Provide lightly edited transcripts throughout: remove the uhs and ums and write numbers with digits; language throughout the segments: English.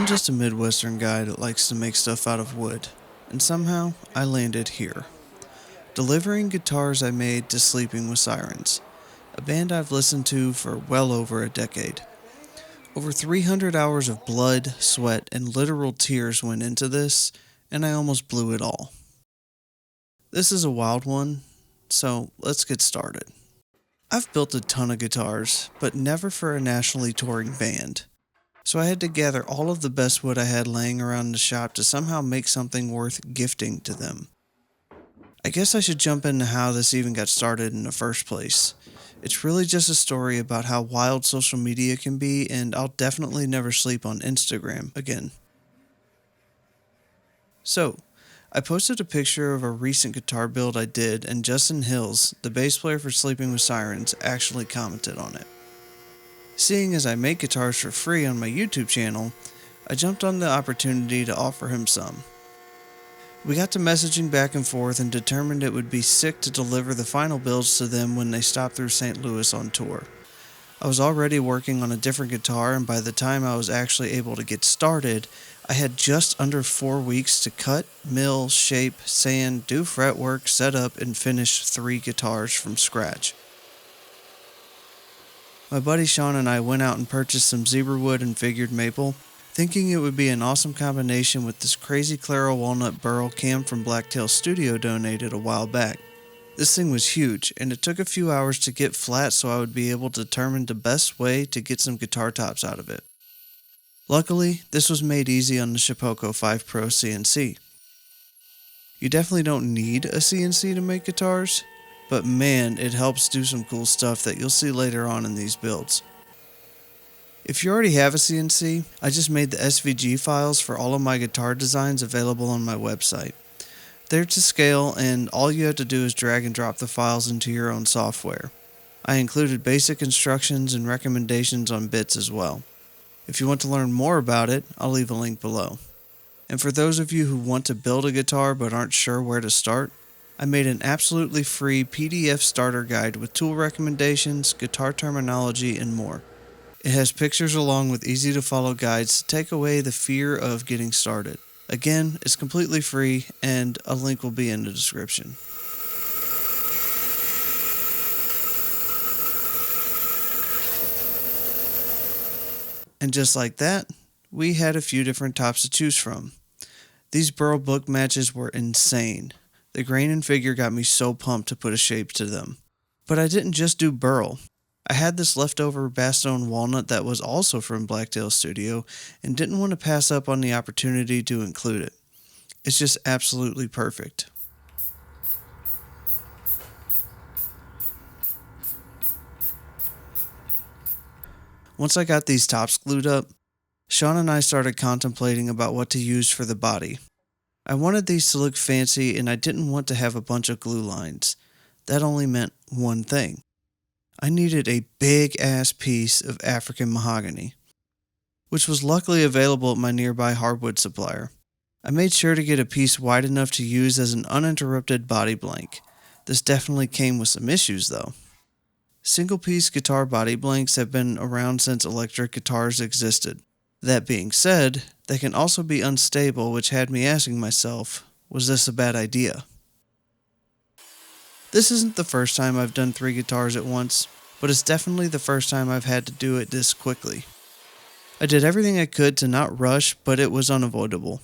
I'm just a Midwestern guy that likes to make stuff out of wood, and somehow I landed here, delivering guitars I made to Sleeping with Sirens, a band I've listened to for well over a decade. Over 300 hours of blood, sweat, and literal tears went into this, and I almost blew it all. This is a wild one, so let's get started. I've built a ton of guitars, but never for a nationally touring band. So I had to gather all of the best wood I had laying around the shop to somehow make something worth gifting to them. I guess I should jump into how this even got started in the first place. It's really just a story about how wild social media can be, and I'll definitely never sleep on Instagram again. So, I posted a picture of a recent guitar build I did, and Justin Hills, the bass player for Sleeping with Sirens, actually commented on it. Seeing as I make guitars for free on my YouTube channel, I jumped on the opportunity to offer him some. We got to messaging back and forth and determined it would be sick to deliver the final builds to them when they stopped through St. Louis on tour. I was already working on a different guitar, and by the time I was actually able to get started, I had just under 4 weeks to cut, mill, shape, sand, do fretwork, set up, and finish 3 guitars from scratch. My buddy Sean and I went out and purchased some zebra wood and figured maple, thinking it would be an awesome combination with this crazy Claro walnut burl Cam from Blacktail Studio donated a while back. This thing was huge, and it took a few hours to get flat so I would be able to determine the best way to get some guitar tops out of it. Luckily, this was made easy on the Shapeoko 5 Pro CNC. You definitely don't need a CNC to make guitars, but man, it helps do some cool stuff that you'll see later on in these builds. If you already have a CNC, I just made the SVG files for all of my guitar designs available on my website. They're to scale, and all you have to do is drag and drop the files into your own software. I included basic instructions and recommendations on bits as well. If you want to learn more about it, I'll leave a link below. And for those of you who want to build a guitar but aren't sure where to start, I made an absolutely free PDF starter guide with tool recommendations, guitar terminology, and more. It has pictures along with easy to follow guides to take away the fear of getting started. Again, it's completely free, and a link will be in the description. And just like that, we had a few different tops to choose from. These burl book matches were insane. The grain and figure got me so pumped to put a shape to them. But I didn't just do burl. I had this leftover Bastogne walnut that was also from Blacktail Studio and didn't want to pass up on the opportunity to include it. It's just absolutely perfect. Once I got these tops glued up, Sean and I started contemplating about what to use for the body. I wanted these to look fancy, and I didn't want to have a bunch of glue lines. That only meant one thing. I needed a big-ass piece of African mahogany, which was luckily available at my nearby hardwood supplier. I made sure to get a piece wide enough to use as an uninterrupted body blank. This definitely came with some issues, though. Single-piece guitar body blanks have been around since electric guitars existed. That being said, they can also be unstable, which had me asking myself, was this a bad idea? This isn't the first time I've done 3 guitars at once, but it's definitely the first time I've had to do it this quickly. I did everything I could to not rush, but it was unavoidable.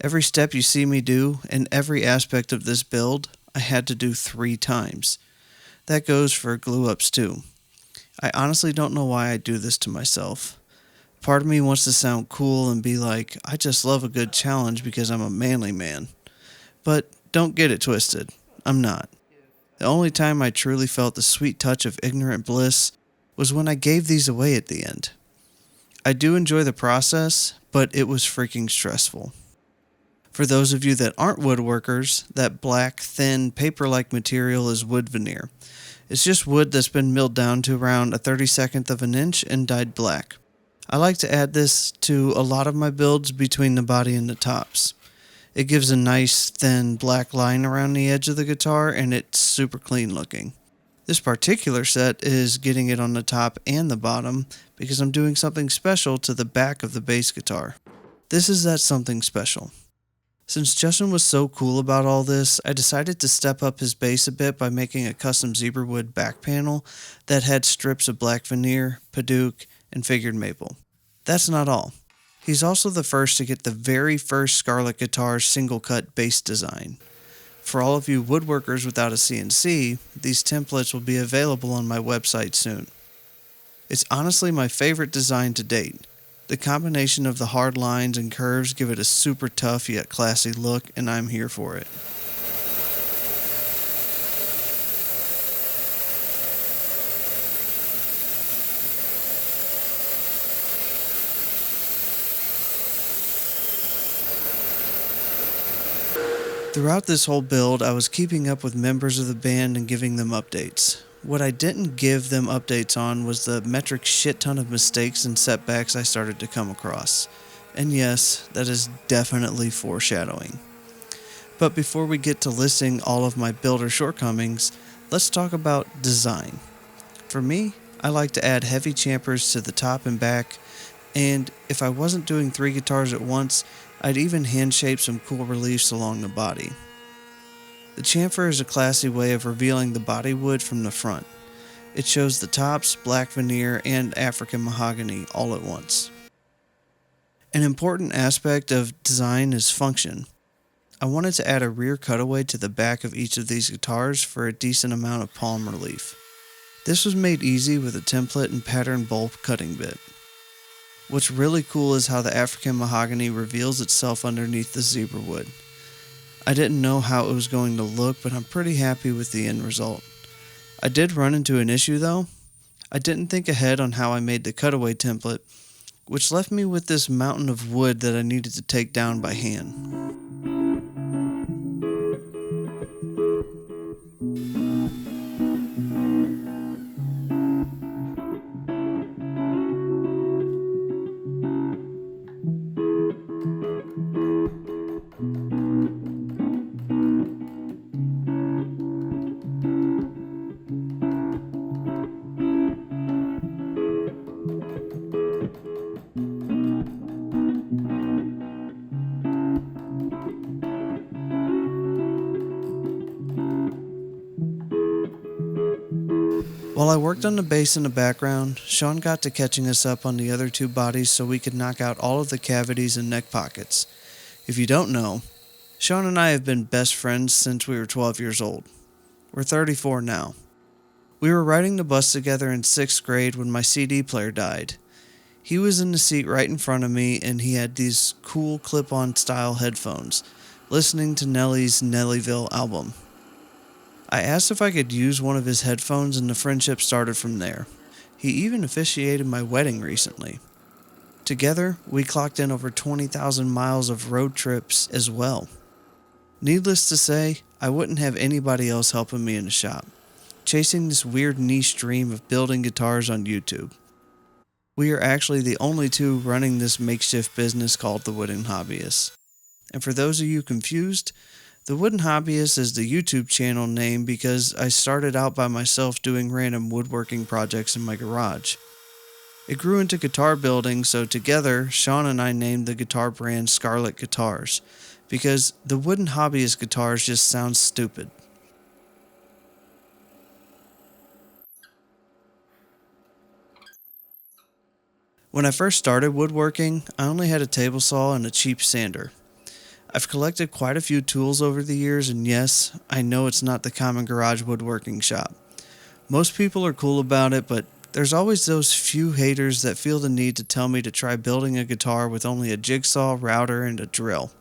Every step you see me do, and every aspect of this build, I had to do 3 times. That goes for glue-ups too. I honestly don't know why I do this to myself. Part of me wants to sound cool and be like, I just love a good challenge because I'm a manly man. But don't get it twisted, I'm not. The only time I truly felt the sweet touch of ignorant bliss was when I gave these away at the end. I do enjoy the process, but it was freaking stressful. For those of you that aren't woodworkers, that black, thin, paper-like material is wood veneer. It's just wood that's been milled down to around a 32nd of an inch and dyed black. I like to add this to a lot of my builds between the body and the tops. It gives a nice, thin, black line around the edge of the guitar, and it's super clean looking. This particular set is getting it on the top and the bottom because I'm doing something special to the back of the bass guitar. This is that something special. Since Justin was so cool about all this, I decided to step up his base a bit by making a custom zebra wood back panel that had strips of black veneer, padauk, and figured maple. That's not all. He's also the first to get the very first Scarlet Guitars single cut bass design. For all of you woodworkers without a CNC, these templates will be available on my website soon. It's honestly my favorite design to date. The combination of the hard lines and curves give it a super tough yet classy look, and I'm here for it. Throughout this whole build, I was keeping up with members of the band and giving them updates. What I didn't give them updates on was the metric shit ton of mistakes and setbacks I started to come across. And yes, that is definitely foreshadowing. But before we get to listing all of my builder shortcomings, let's talk about design. For me, I like to add heavy champers to the top and back, and if I wasn't doing 3 guitars at once, I'd even hand shape some cool reliefs along the body. The chamfer is a classy way of revealing the body wood from the front. It shows the tops, black veneer, and African mahogany all at once. An important aspect of design is function. I wanted to add a rear cutaway to the back of each of these guitars for a decent amount of palm relief. This was made easy with a template and pattern bowl cutting bit. What's really cool is how the African mahogany reveals itself underneath the zebra wood. I didn't know how it was going to look, but I'm pretty happy with the end result. I did run into an issue though. I didn't think ahead on how I made the cutaway template, which left me with this mountain of wood that I needed to take down by hand. While I worked on the bass in the background, Sean got to catching us up on the other 2 bodies so we could knock out all of the cavities and neck pockets. If you don't know, Sean and I have been best friends since we were 12 years old. We're 34 now. We were riding the bus together in 6th grade when my CD player died. He was in the seat right in front of me and he had these cool clip-on style headphones, listening to Nelly's Nellyville album. I asked if I could use one of his headphones and the friendship started from there. He even officiated my wedding recently. Together, we clocked in over 20,000 miles of road trips as well. Needless to say, I wouldn't have anybody else helping me in the shop, chasing this weird niche dream of building guitars on YouTube. We are actually the only 2 running this makeshift business called the Wooden Hobbyist. And for those of you confused, the Wooden Hobbyist is the YouTube channel name because I started out by myself doing random woodworking projects in my garage. It grew into guitar building, so together, Sean and I named the guitar brand Scarlet Guitars, because the Wooden Hobbyist guitars just sound stupid. When I first started woodworking, I only had a table saw and a cheap sander. I've collected quite a few tools over the years, and yes, I know it's not the common garage woodworking shop. Most people are cool about it, but there's always those few haters that feel the need to tell me to try building a guitar with only a jigsaw, router, and a drill.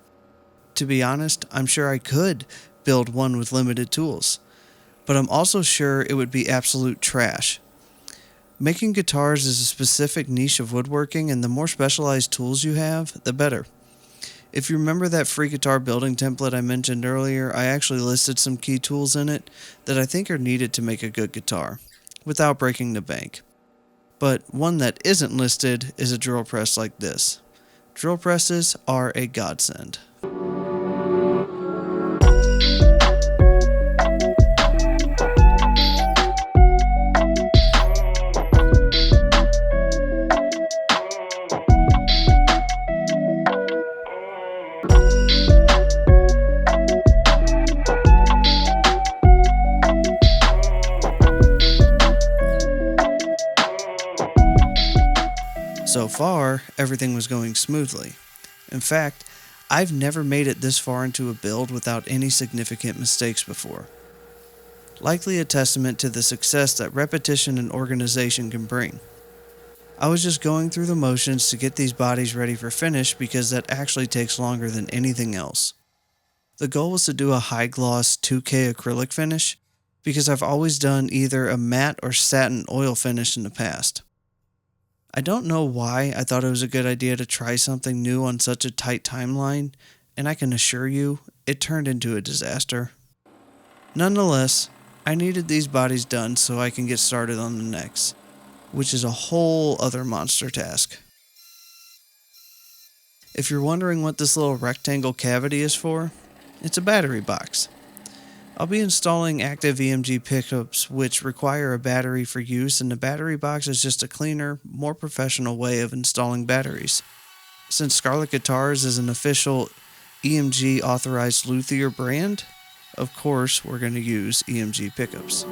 To be honest, I'm sure I could build one with limited tools, but I'm also sure it would be absolute trash. Making guitars is a specific niche of woodworking, and the more specialized tools you have, the better. If you remember that free guitar building template I mentioned earlier, I actually listed some key tools in it that I think are needed to make a good guitar, without breaking the bank. But one that isn't listed is a drill press like this. Drill presses are a godsend. far, everything was going smoothly. In fact, I've never made it this far into a build without any significant mistakes before. Likely a testament to the success that repetition and organization can bring. I was just going through the motions to get these bodies ready for finish because that actually takes longer than anything else. The goal was to do a high gloss 2K acrylic finish because I've always done either a matte or satin oil finish in the past. I don't know why I thought it was a good idea to try something new on such a tight timeline, and I can assure you, it turned into a disaster. Nonetheless, I needed these bodies done so I can get started on the next, which is a whole other monster task. If you're wondering what this little rectangle cavity is for, it's a battery box. I'll be installing active EMG pickups which require a battery for use, and the battery box is just a cleaner, more professional way of installing batteries. Since Scarlet Guitars is an official EMG authorized luthier brand, of course we're going to use EMG pickups.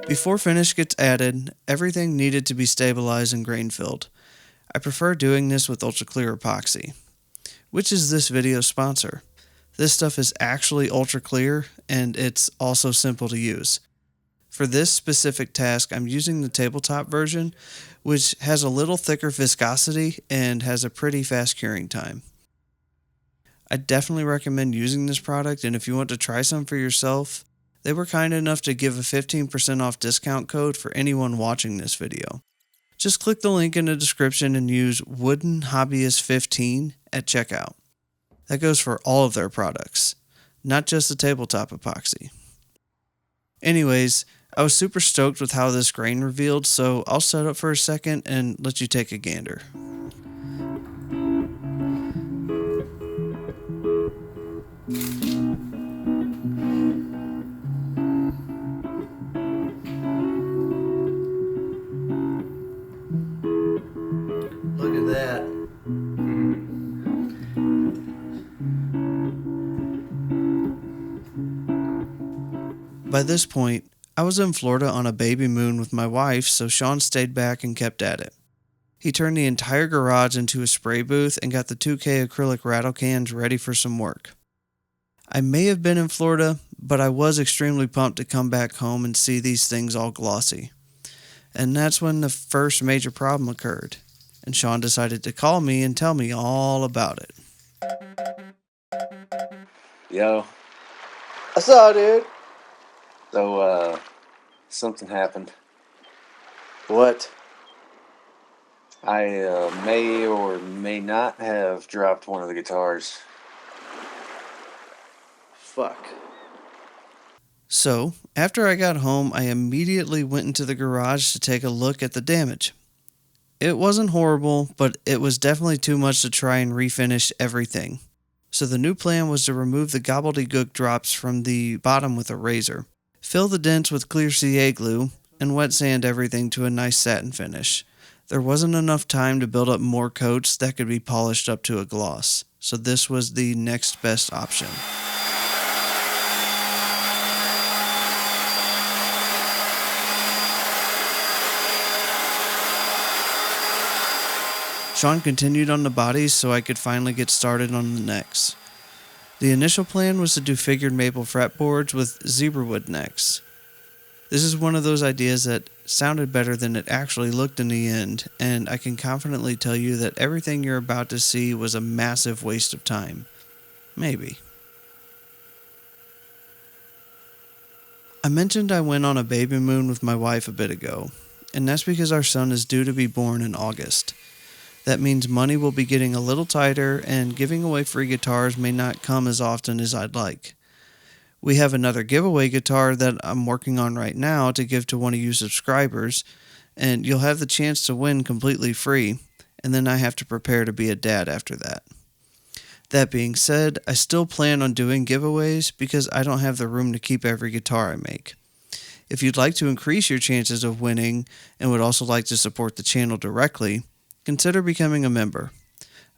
Before finish gets added, everything needed to be stabilized and grain filled. I prefer doing this with ultra clear epoxy, which is this video's sponsor. This stuff is actually ultra clear and it's also simple to use. For this specific task, I'm using the tabletop version, which has a little thicker viscosity and has a pretty fast curing time. I definitely recommend using this product, and if you want to try some for yourself, they were kind enough to give a 15% off discount code for anyone watching this video. Just click the link in the description and use Wooden Hobbyist 15 at checkout. That goes for all of their products, not just the tabletop epoxy. Anyways, I was super stoked with how this grain revealed, so I'll set up for a second and let you take a gander. Look at that. By this point, I was in Florida on a baby moon with my wife, so Sean stayed back and kept at it. He turned the entire garage into a spray booth and got the 2K acrylic rattle cans ready for some work. I may have been in Florida, but I was extremely pumped to come back home and see these things all glossy. And that's when the first major problem occurred, and Sean decided to call me and tell me all about it. Yo. I saw, dude. So, something happened. What? I may or may not have dropped one of the guitars. Fuck. So, after I got home, I immediately went into the garage to take a look at the damage. It wasn't horrible, but it was definitely too much to try and refinish everything. So the new plan was to remove the gobbledygook drops from the bottom with a razor, fill the dents with clear CA glue, and wet sand everything to a nice satin finish. There wasn't enough time to build up more coats that could be polished up to a gloss, so this was the next best option. Sean continued on the bodies so I could finally get started on the necks. The initial plan was to do figured maple fretboards with zebra wood necks. This is one of those ideas that sounded better than it actually looked in the end, and I can confidently tell you that everything you're about to see was a massive waste of time. Maybe. I mentioned I went on a baby moon with my wife a bit ago, and that's because our son is due to be born in August. That means money will be getting a little tighter, and giving away free guitars may not come as often as I'd like. We have another giveaway guitar that I'm working on right now to give to one of you subscribers, and you'll have the chance to win completely free, and then I have to prepare to be a dad after that. That being said, I still plan on doing giveaways because I don't have the room to keep every guitar I make. If you'd like to increase your chances of winning and would also like to support the channel directly, consider becoming a member.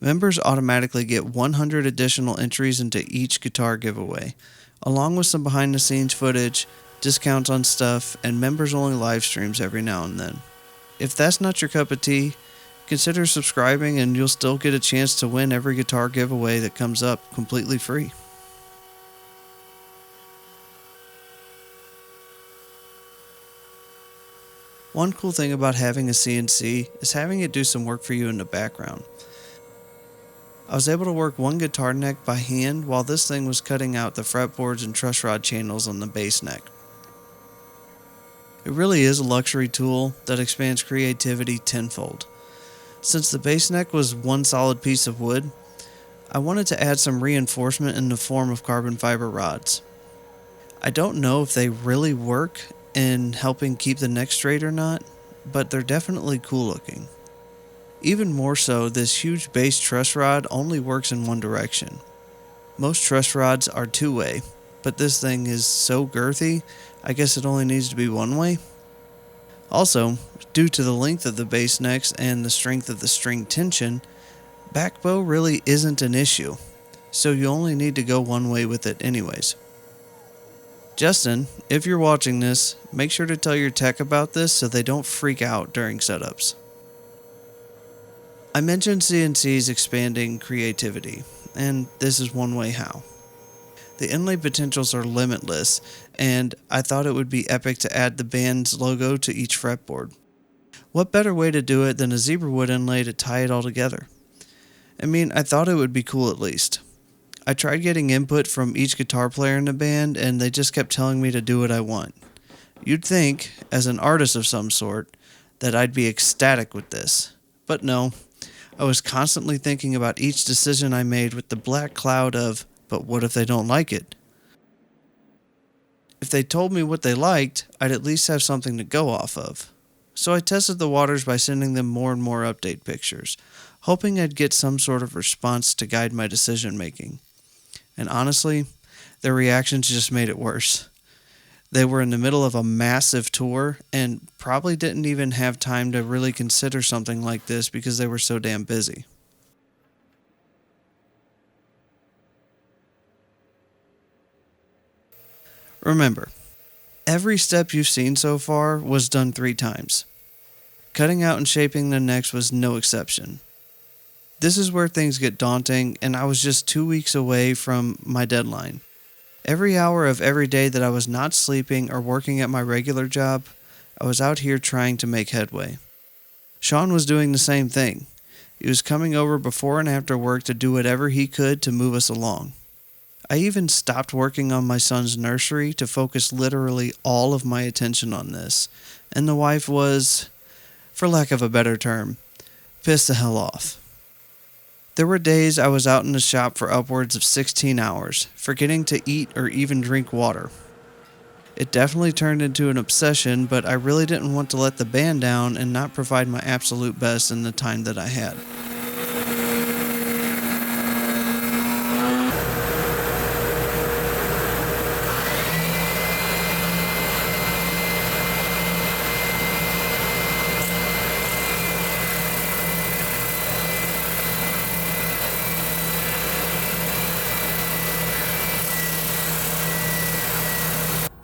Members automatically get 100 additional entries into each guitar giveaway, along with some behind the scenes footage, discounts on stuff, and members only live streams every now and then. If that's not your cup of tea, consider subscribing and you'll still get a chance to win every guitar giveaway that comes up completely free. One cool thing about having a CNC is having it do some work for you in the background. I was able to work one guitar neck by hand while this thing was cutting out the fretboards and truss rod channels on the bass neck. It really is a luxury tool that expands creativity tenfold. Since the bass neck was one solid piece of wood, I wanted to add some reinforcement in the form of carbon fiber rods. I don't know if they really work in helping keep the neck straight or not, but they're definitely cool looking. Even more so, this huge bass truss rod only works in one direction. Most truss rods are two-way, but this thing is so girthy, I guess it only needs to be one way. Also, due to the length of the bass necks and the strength of the string tension, back bow really isn't an issue, so you only need to go one way with it anyways. Justin, if you're watching this, make sure to tell your tech about this so they don't freak out during setups. I mentioned CNC's expanding creativity, and this is one way how. The inlay potentials are limitless, and I thought it would be epic to add the band's logo to each fretboard. What better way to do it than a zebra wood inlay to tie it all together? I mean, I thought it would be cool at least. I tried getting input from each guitar player in the band, and they just kept telling me to do what I want. You'd think, as an artist of some sort, that I'd be ecstatic with this. But no, I was constantly thinking about each decision I made with the black cloud of, but what if they don't like it? If they told me what they liked, I'd at least have something to go off of. So I tested the waters by sending them more and more update pictures, hoping I'd get some sort of response to guide my decision making. And honestly, their reactions just made it worse. They were in the middle of a massive tour and probably didn't even have time to really consider something like this because they were so damn busy. Remember, every step you've seen so far was done 3 times. Cutting out and shaping the necks was no exception. This is where things get daunting, and I was just 2 weeks away from my deadline. Every hour of every day that I was not sleeping or working at my regular job, I was out here trying to make headway. Sean was doing the same thing. He was coming over before and after work to do whatever he could to move us along. I even stopped working on my son's nursery to focus literally all of my attention on this, and the wife was, for lack of a better term, pissed the hell off. There were days I was out in the shop for upwards of 16 hours, forgetting to eat or even drink water. It definitely turned into an obsession, but I really didn't want to let the band down and not provide my absolute best in the time that I had.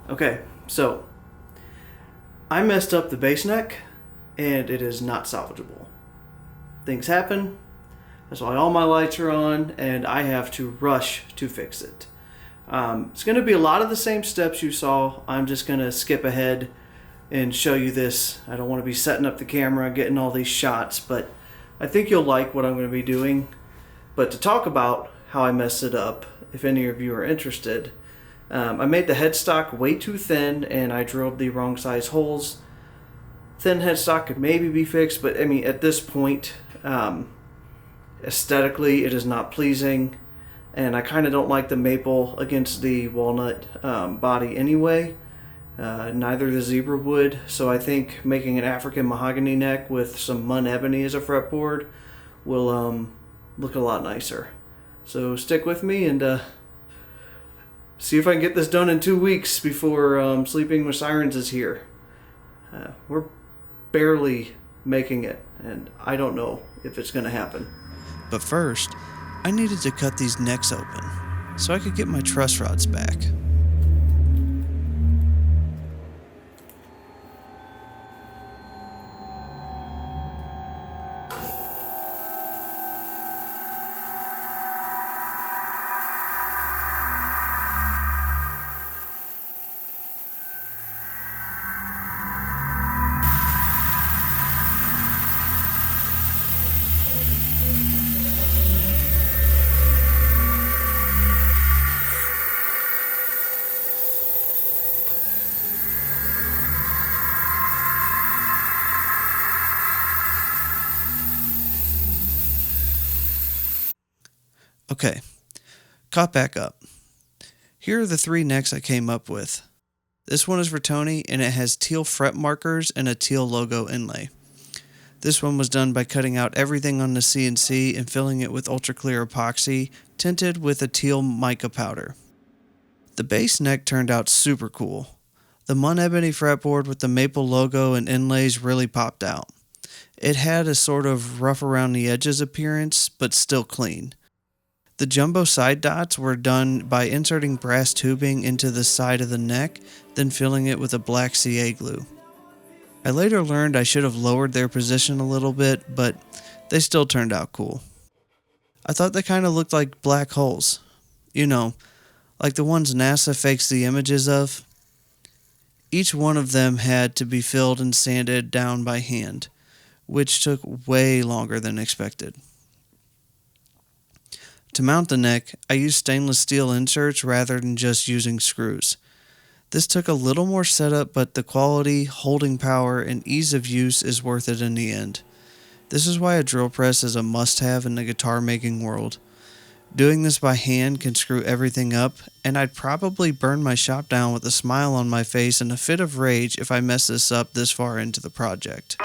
Okay, so I messed up the bass neck and it is not salvageable. Things happen, that's why all my lights are on and I have to rush to fix it. It's going to be a lot of the same steps you saw. I'm just going to skip ahead and show you this. I don't want to be setting up the camera, getting all these shots, but I think you'll like what I'm going to be doing. But to talk about how I messed it up, if any of you are interested, I made the headstock way too thin and I drilled the wrong size holes. Thin headstock could maybe be fixed, but I mean at this point, aesthetically it is not pleasing. and I kind of don't like the maple against the walnut body anyway. Neither the zebra wood, so I think making an African mahogany neck with some mun ebony as a fretboard will look a lot nicer. So stick with me and see if I can get this done in 2 weeks before Sleeping with Sirens is here. We're barely making it, and I don't know if it's going to happen. But first, I needed to cut these necks open so I could get my truss rods back. Okay, caught back up. Here are the 3 necks I came up with. This one is for Tony, and it has teal fret markers and a teal logo inlay. This one was done by cutting out everything on the CNC and filling it with ultra clear epoxy, tinted with a teal mica powder. The base neck turned out super cool. The mun ebony fretboard with the maple logo and inlays really popped out. It had a sort of rough around the edges appearance, but still clean. The jumbo side dots were done by inserting brass tubing into the side of the neck, then filling it with a black CA glue. I later learned I should have lowered their position a little bit, but they still turned out cool. I thought they kind of looked like black holes. You know, like the ones NASA fakes the images of. Each one of them had to be filled and sanded down by hand, which took way longer than expected. To mount the neck, I used stainless steel inserts rather than just using screws. This took a little more setup, but the quality, holding power, and ease of use is worth it in the end. This is why a drill press is a must-have in the guitar making world. Doing this by hand can screw everything up, and I'd probably burn my shop down with a smile on my face and a fit of rage if I mess this up this far into the project.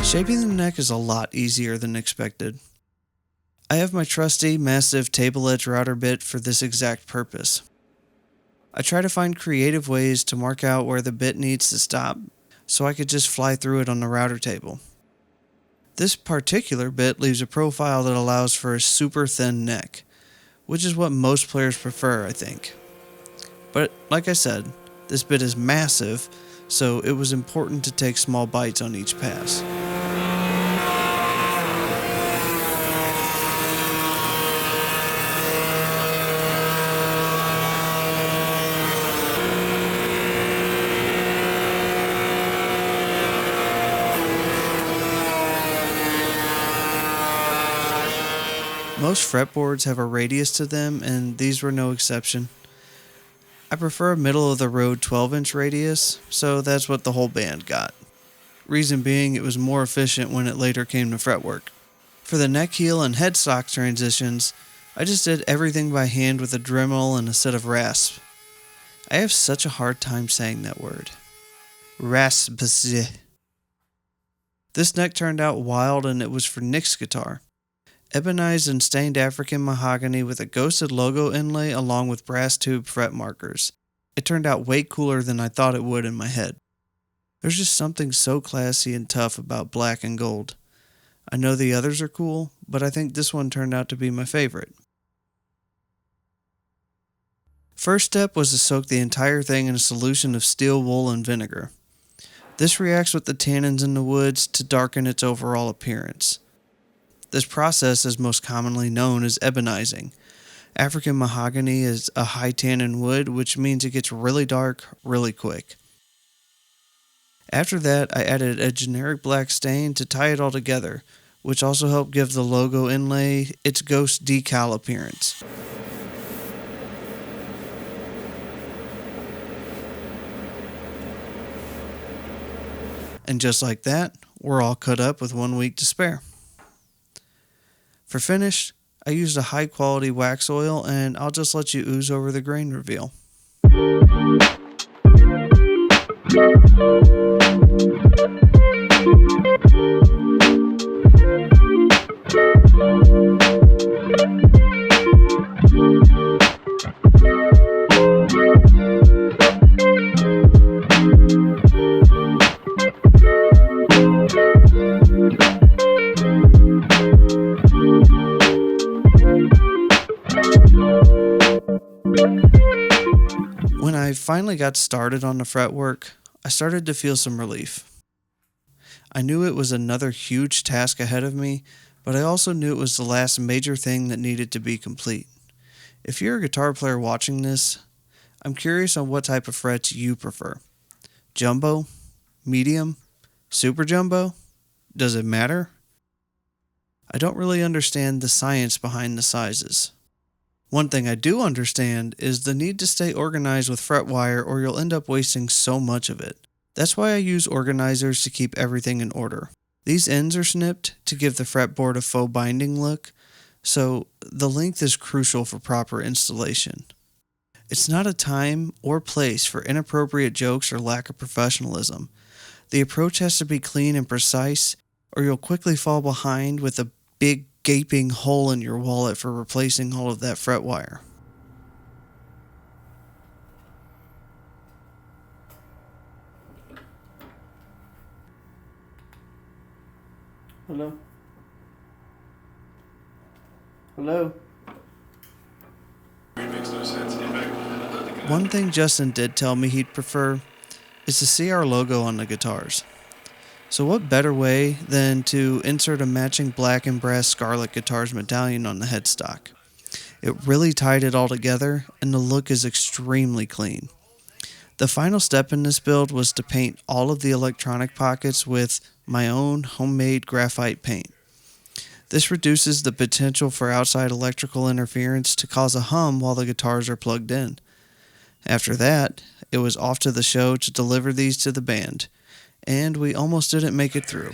Shaping the neck is a lot easier than expected. I have my trusty, massive table edge router bit for this exact purpose. I try to find creative ways to mark out where the bit needs to stop, so I could just fly through it on the router table. This particular bit leaves a profile that allows for a super thin neck, which is what most players prefer, I think. But like I said, this bit is massive, so it was important to take small bites on each pass. Most fretboards have a radius to them, and these were no exception. I prefer a middle-of-the-road 12-inch radius, so that's what the whole band got. Reason being, it was more efficient when it later came to fretwork. For the neck heel and headstock transitions, I just did everything by hand with a Dremel and a set of rasps. I have such a hard time saying that word. Rasps. This neck turned out wild, and it was for Nick's guitar. Ebonized and stained African mahogany with a ghosted logo inlay along with brass tube fret markers. It turned out way cooler than I thought it would in my head. There's just something so classy and tough about black and gold. I know the others are cool, but I think this one turned out to be my favorite. First step was to soak the entire thing in a solution of steel wool and vinegar. This reacts with the tannins in the woods to darken its overall appearance. This process is most commonly known as ebonizing. African mahogany is a high tannin wood, which means it gets really dark really quick. After that, I added a generic black stain to tie it all together, which also helped give the logo inlay its ghost decal appearance. And just like that, we're all cut up with 1 week to spare. For finish, I used a high quality wax oil, and I'll just let you ooze over the grain reveal. When I finally got started on the fretwork, I started to feel some relief. I knew it was another huge task ahead of me, but I also knew it was the last major thing that needed to be complete. If you're a guitar player watching this, I'm curious on what type of frets you prefer. Jumbo? Medium? Super jumbo? Does it matter? I don't really understand the science behind the sizes. One thing I do understand is the need to stay organized with fret wire, or you'll end up wasting so much of it. That's why I use organizers to keep everything in order. These ends are snipped to give the fretboard a faux binding look, so the length is crucial for proper installation. It's not a time or place for inappropriate jokes or lack of professionalism. The approach has to be clean and precise, or you'll quickly fall behind with a big gaping hole in your wallet for replacing all of that fret wire. Hello? Hello? One thing Justin did tell me he'd prefer is to see our logo on the guitars. So what better way than to insert a matching black and brass Scarlet Guitars medallion on the headstock. It really tied it all together, and the look is extremely clean. The final step in this build was to paint all of the electronic pockets with my own homemade graphite paint. This reduces the potential for outside electrical interference to cause a hum while the guitars are plugged in. After that, it was off to the show to deliver these to the band, and we almost didn't make it through.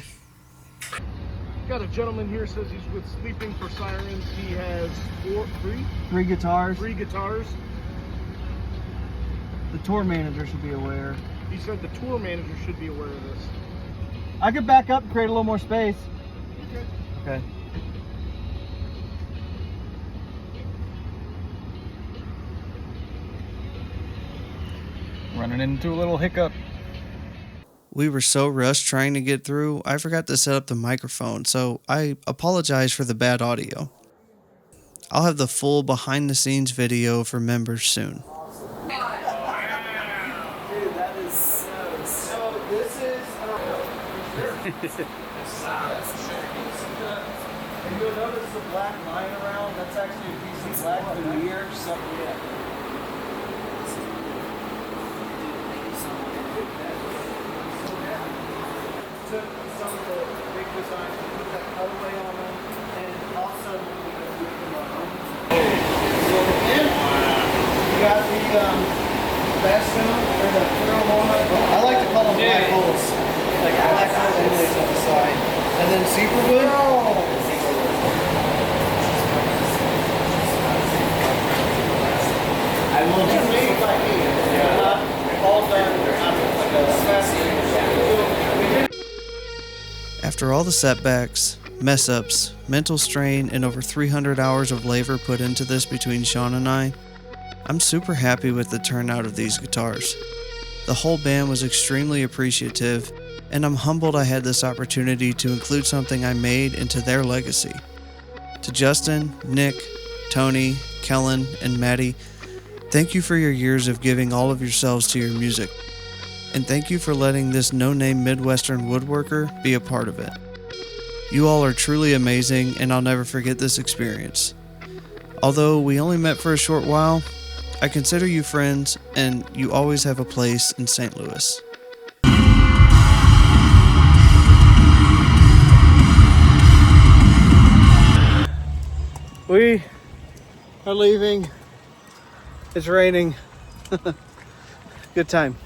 Got a gentleman here, says he's with Sleeping with Sirens. He has Three guitars. three guitars. The tour manager should be aware. He said the tour manager should be aware of this. I could back up and create a little more space. Okay. Running into a little hiccup. We were so rushed trying to get through, I forgot to set up the microphone, so I apologize for the bad audio. I'll have the full behind the scenes video for members soon. Dude, that is so this is and you'll notice the black line around, that's actually a piece of black veneer. So yeah. Took some of the big designs and put that colorway on them, and also we make them our own. So again, you got the bastion or the clear walnut. I like to call them black holes, like black holes inlays on the side, and then zebra wood. I will just made by hand. Yeah. All done like a sassy. After all the setbacks, mess-ups, mental strain, and over 300 hours of labor put into this between Sean and I, I'm super happy with the turnout of these guitars. The whole band was extremely appreciative, and I'm humbled I had this opportunity to include something I made into their legacy. To Justin, Nick, Tony, Kellen, and Maddie, Thank you for your years of giving all of yourselves to your music. And thank you for letting this no-name Midwestern woodworker be a part of it. You all are truly amazing, and I'll never forget this experience. Although we only met for a short while, I consider you friends, and you always have a place in St. Louis. We are leaving. It's raining. Good time.